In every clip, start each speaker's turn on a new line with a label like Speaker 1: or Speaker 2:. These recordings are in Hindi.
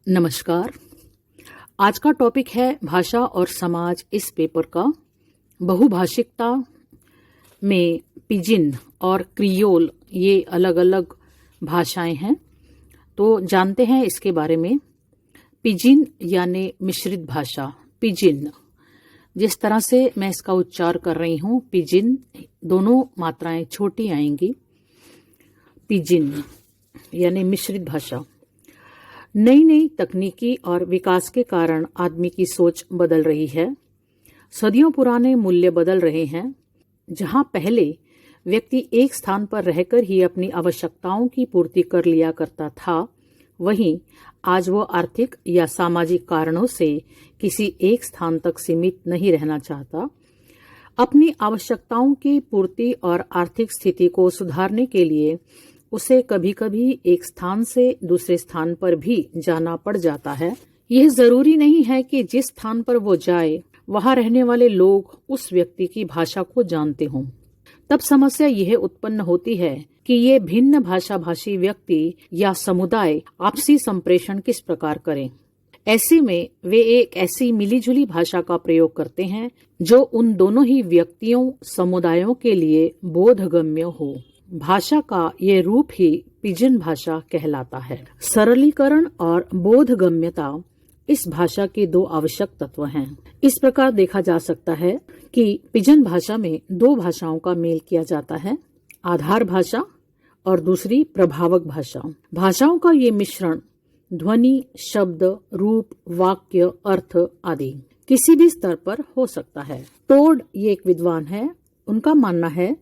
Speaker 1: नमस्कार। आज का टॉपिक है भाषा और समाज इस पेपर का। बहुभाषिकता में पिजिन और क्रियोल ये अलग अलग भाषाएं हैं, तो जानते हैं इसके बारे में। पिजिन यानी मिश्रित भाषा। पिजिन, जिस तरह से मैं इसका उच्चार कर रही हूँ, पिजिन, दोनों मात्राएं छोटी आएंगी। पिजिन यानी मिश्रित भाषा। नई नई तकनीकी और विकास के कारण आदमी की सोच बदल रही है। सदियों पुराने मूल्य बदल रहे हैं। जहां पहले व्यक्ति एक स्थान पर रहकर ही अपनी आवश्यकताओं की पूर्ति कर लिया करता था, वहीं आज वो आर्थिक या सामाजिक कारणों से किसी एक स्थान तक सीमित नहीं रहना चाहता। अपनी आवश्यकताओं की पूर्ति और आर्थिक स्थिति को सुधारने के लिए उसे कभी कभी एक स्थान से दूसरे स्थान पर भी जाना पड़ जाता है। यह जरूरी नहीं है कि जिस स्थान पर वो जाए वहां रहने वाले लोग उस व्यक्ति की भाषा को जानते हों। तब समस्या यह उत्पन्न होती है कि ये भिन्न भाषा भाषी व्यक्ति या समुदाय आपसी संप्रेषण किस प्रकार करें। ऐसे में वे एक ऐसी मिलीजुली भाषा का प्रयोग करते हैं जो उन दोनों ही व्यक्तियों समुदायों के लिए बोधगम्य हो। भाषा का ये रूप ही पिजिन भाषा कहलाता है। सरलीकरण और बोधगम्यता इस भाषा के दो आवश्यक तत्व हैं। इस प्रकार देखा जा सकता है कि पिजिन भाषा में दो भाषाओं का मेल किया जाता है, आधार भाषा और दूसरी प्रभावक भाषा। भाषाओं का ये मिश्रण ध्वनि, शब्द, रूप, वाक्य, अर्थ आदि किसी भी स्तर पर हो सकता है। टोड ये एक विद्वान है। उनका मानना है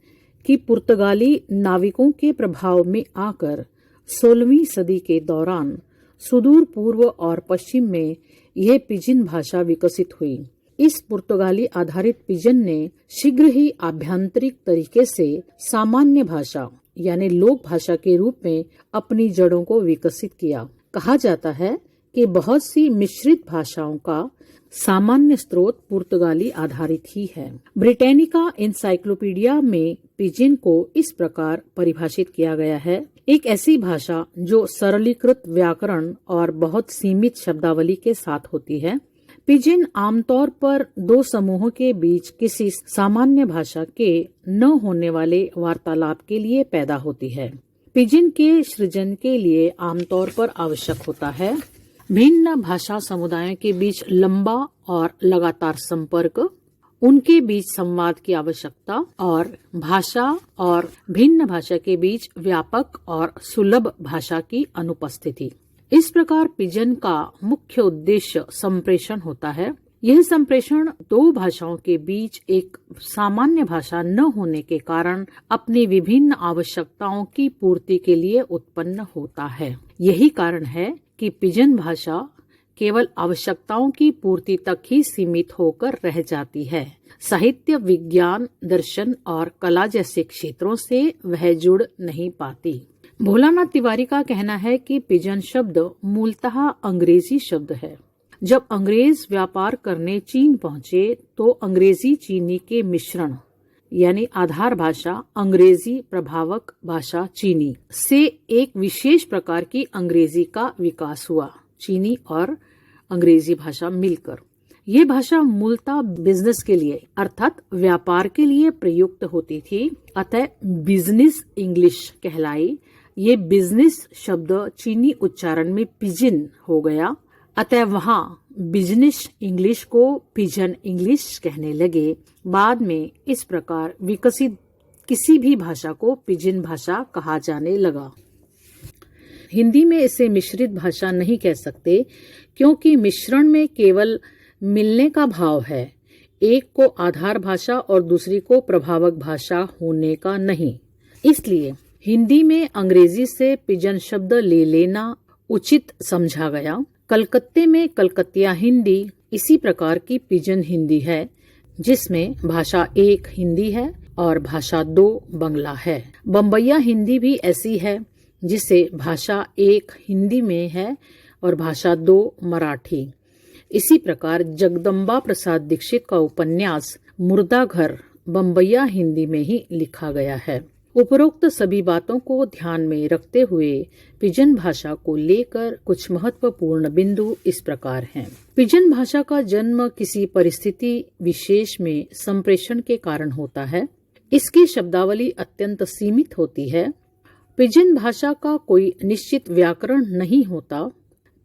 Speaker 1: कि पुर्तगाली नाविकों के प्रभाव में आकर 16वीं सदी के दौरान सुदूर पूर्व और पश्चिम में यह पिजिन भाषा विकसित हुई। इस पुर्तगाली आधारित पिजिन ने शीघ्र ही आभ्यंतरिक तरीके से सामान्य भाषा यानी लोक भाषा के रूप में अपनी जड़ों को विकसित किया। कहा जाता है कि बहुत सी मिश्रित भाषाओं का सामान्य स्रोत पुर्तगाली आधारित ही है। ब्रिटानिका इंसाइक्लोपीडिया में पिजिन को इस प्रकार परिभाषित किया गया है: एक ऐसी भाषा जो सरलीकृत व्याकरण और बहुत सीमित शब्दावली के साथ होती है। पिजिन आमतौर पर दो समूहों के बीच किसी सामान्य भाषा के न होने वाले वार्तालाप के लिए पैदा होती है। पिजिन के सृजन के लिए आमतौर पर आवश्यक होता है भिन्न भाषा समुदायों के बीच लंबा और लगातार संपर्क, उनके बीच संवाद की आवश्यकता और भाषा और भिन्न भाषा के बीच व्यापक और सुलभ भाषा की अनुपस्थिति। इस प्रकार पिजिन का मुख्य उद्देश्य संप्रेषण होता है। यह संप्रेषण दो भाषाओं के बीच एक सामान्य भाषा न होने के कारण अपनी विभिन्न आवश्यकताओं की पूर्ति के लिए उत्पन्न होता है। यही कारण है कि पिजिन भाषा केवल आवश्यकताओं की पूर्ति तक ही सीमित होकर रह जाती है। साहित्य, विज्ञान, दर्शन और कला जैसे क्षेत्रों से वह जुड़ नहीं पाती। भोलानाथ तिवारी का कहना है कि पिजिन शब्द मूलतः अंग्रेजी शब्द है। जब अंग्रेज व्यापार करने चीन पहुंचे तो अंग्रेजी चीनी के मिश्रण यानी आधार भाषा अंग्रेजी, प्रभावक भाषा चीनी से एक विशेष प्रकार की अंग्रेजी का विकास हुआ। चीनी और अंग्रेजी भाषा मिलकर ये भाषा मूलतः बिजनेस के लिए अर्थात व्यापार के लिए प्रयुक्त होती थी, अतः बिजनेस इंग्लिश कहलाई। ये बिजनेस शब्द चीनी उच्चारण में पिजिन हो गया, अतः वहां बिजनेस इंग्लिश को पिजिन इंग्लिश कहने लगे। बाद में इस प्रकार विकसित किसी भी भाषा को पिजिन भाषा कहा जाने लगा। हिंदी में इसे मिश्रित भाषा नहीं कह सकते, क्योंकि मिश्रण में केवल मिलने का भाव है, एक को आधार भाषा और दूसरी को प्रभावक भाषा होने का नहीं। इसलिए हिंदी में अंग्रेजी से पिजिन शब्द ले लेना उचित समझा गया। कलकत्ते में कलकतिया हिंदी इसी प्रकार की पिजिन हिंदी है, जिसमें भाषा एक हिंदी है और भाषा दो बंगला है। बम्बईया हिंदी भी ऐसी है, जिसे भाषा एक हिंदी में है और भाषा दो मराठी। इसी प्रकार जगदम्बा प्रसाद दीक्षित का उपन्यास मुर्दा घर बम्बईया हिंदी में ही लिखा गया है। उपरोक्त सभी बातों को ध्यान में रखते हुए पिजन भाषा को लेकर कुछ महत्वपूर्ण बिंदु इस प्रकार हैं। पिजन भाषा का जन्म किसी परिस्थिति विशेष में संप्रेषण के कारण होता है। इसकी शब्दावली अत्यंत सीमित होती है। पिजन भाषा का कोई निश्चित व्याकरण नहीं होता।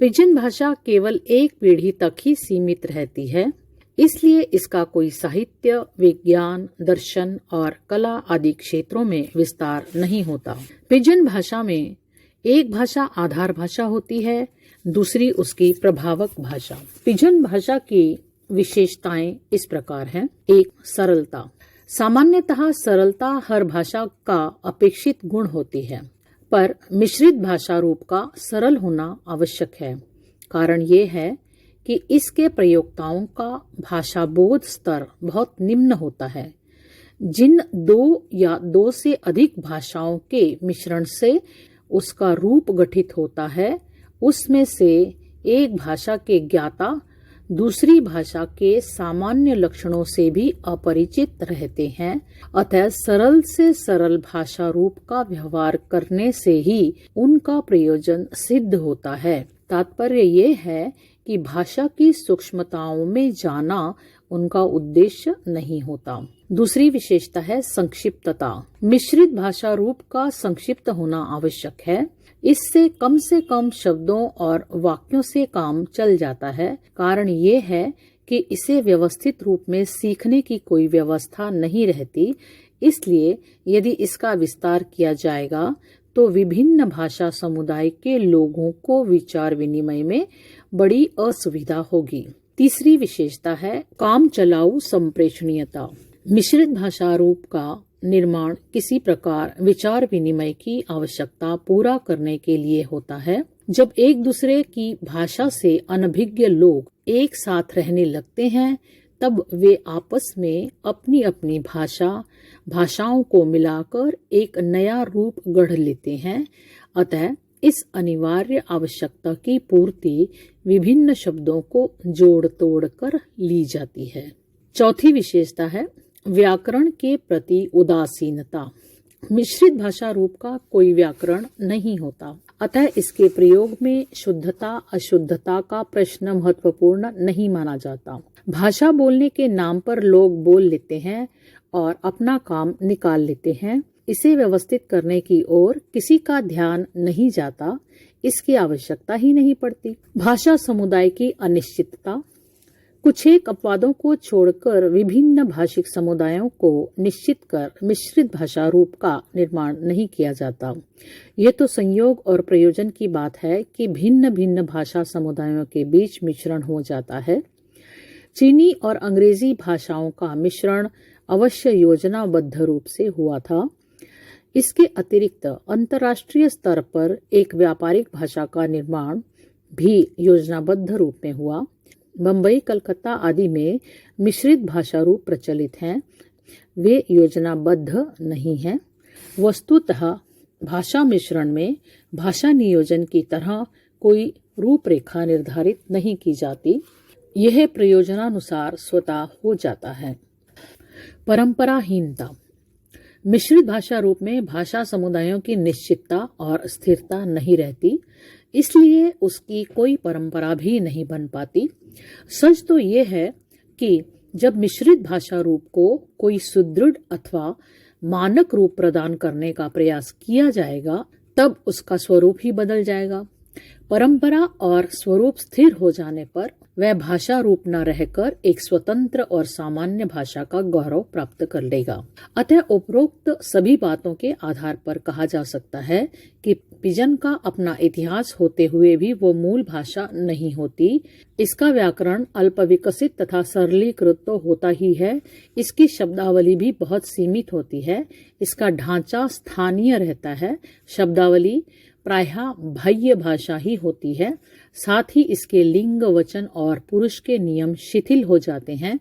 Speaker 1: पिजन भाषा केवल एक पीढ़ी तक ही सीमित रहती है, इसलिए इसका कोई साहित्य, विज्ञान, दर्शन और कला आदि क्षेत्रों में विस्तार नहीं होता। पिजन भाषा में एक भाषा आधार भाषा होती है, दूसरी उसकी प्रभावक भाषा। पिजन भाषा की विशेषताएं इस प्रकार हैं। एक, सरलता। सामान्यतः सरलता हर भाषा का अपेक्षित गुण होती है, पर मिश्रित भाषा रूप का सरल होना आवश्यक है। कारण ये है कि इसके प्रयोक्ताओं का भाषा बोध स्तर बहुत निम्न होता है। जिन दो या दो से अधिक भाषाओं के मिश्रण से उसका रूप गठित होता है, उसमें से एक भाषा के ज्ञाता दूसरी भाषा के सामान्य लक्षणों से भी अपरिचित रहते हैं। अतः सरल से सरल भाषा रूप का व्यवहार करने से ही उनका प्रयोजन सिद्ध होता है। तात्पर्य ये है कि भाषा की सूक्ष्मताओं में जाना उनका उद्देश्य नहीं होता। दूसरी विशेषता है संक्षिप्तता। मिश्रित भाषा रूप का संक्षिप्त होना आवश्यक है। इससे कम शब्दों और वाक्यों से काम चल जाता है। कारण ये है कि इसे व्यवस्थित रूप में सीखने की कोई व्यवस्था नहीं रहती। इसलिए यदि इसका विस्तार किया जाएगा तो विभिन्न भाषा समुदाय के लोगों को विचार विनिमय में बड़ी असुविधा होगी। तीसरी विशेषता है काम चलाऊ संप्रेषणीयता। मिश्रित भाषा रूप का निर्माण किसी प्रकार विचार विनिमय की आवश्यकता पूरा करने के लिए होता है। जब एक दूसरे की भाषा से अनभिज्ञ लोग एक साथ रहने लगते हैं, तब वे आपस में अपनी अपनी भाषाओं को मिलाकर एक नया रूप गढ़ लेते हैं। अतः इस अनिवार्य आवश्यकता की पूर्ति विभिन्न शब्दों को जोड़ तोड़ कर ली जाती है। चौथी विशेषता है व्याकरण के प्रति उदासीनता। मिश्रित भाषा रूप का कोई व्याकरण नहीं होता, अतः इसके प्रयोग में शुद्धता अशुद्धता का प्रश्न महत्वपूर्ण नहीं माना जाता। भाषा बोलने के नाम पर लोग बोल लेते हैं और अपना काम निकाल लेते हैं। इसे व्यवस्थित करने की ओर किसी का ध्यान नहीं जाता, इसकी आवश्यकता ही नहीं पड़ती। भाषा समुदाय की अनिश्चितता। कुछ एक अपवादों को छोड़कर विभिन्न भाषिक समुदायों को निश्चित कर मिश्रित भाषा रूप का निर्माण नहीं किया जाता। ये तो संयोग और प्रयोजन की बात है कि भिन्न भिन्न भाषा समुदायों के बीच मिश्रण हो जाता है। चीनी और अंग्रेजी भाषाओं का मिश्रण अवश्य योजनाबद्ध रूप से हुआ था। इसके अतिरिक्त अंतर्राष्ट्रीय स्तर पर एक व्यापारिक भाषा का निर्माण भी योजनाबद्ध रूप में हुआ। बम्बई, कलकत्ता आदि में मिश्रित भाषा रूप प्रचलित हैं, वे योजनाबद्ध नहीं हैं। वस्तुतः भाषा मिश्रण में भाषा नियोजन की तरह कोई रूपरेखा निर्धारित नहीं की जाती, यह प्रयोजनानुसार स्वतः हो जाता है। परंपराहीनता। मिश्रित भाषा रूप में भाषा समुदायों की निश्चितता और स्थिरता नहीं रहती, इसलिए उसकी कोई परंपरा भी नहीं बन पाती। सच तो ये है कि जब मिश्रित भाषा रूप को कोई सुदृढ़ अथवा मानक रूप प्रदान करने का प्रयास किया जाएगा, तब उसका स्वरूप ही बदल जाएगा। परंपरा और स्वरूप स्थिर हो जाने पर वह भाषा रूप न रहकर एक स्वतंत्र और सामान्य भाषा का गौरव प्राप्त कर लेगा। अतः उपरोक्त सभी बातों के आधार पर कहा जा सकता है कि पिजन का अपना इतिहास होते हुए भी वो मूल भाषा नहीं होती। इसका व्याकरण अल्प विकसित तथा सरलीकृत तो होता ही है, इसकी शब्दावली भी बहुत सीमित होती है। इसका ढांचा स्थानीय रहता है, शब्दावली प्रायः बाह्य भाषा ही होती है। साथ ही इसके लिंग, वचन और पुरुष के नियम शिथिल हो जाते हैं।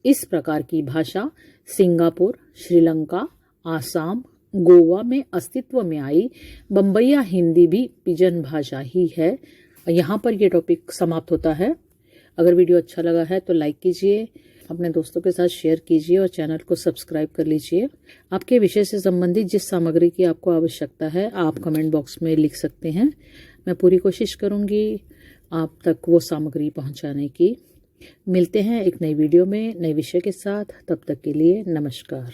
Speaker 1: इस प्रकार की भाषा सिंगापुर, श्रीलंका, आसाम, गोवा में अस्तित्व में आई। बम्बईया हिंदी भी पिजन भाषा ही है। यहाँ पर यह टॉपिक समाप्त होता है। अगर वीडियो अच्छा लगा है तो लाइक कीजिए, अपने दोस्तों के साथ शेयर कीजिए और चैनल को सब्सक्राइब कर लीजिए। आपके विषय से संबंधित जिस सामग्री की आपको आवश्यकता है आप कमेंट बॉक्स में लिख सकते हैं। मैं पूरी कोशिश करूंगी आप तक वो सामग्री पहुंचाने की। मिलते हैं एक नई वीडियो में नए विषय के साथ। तब तक के लिए नमस्कार।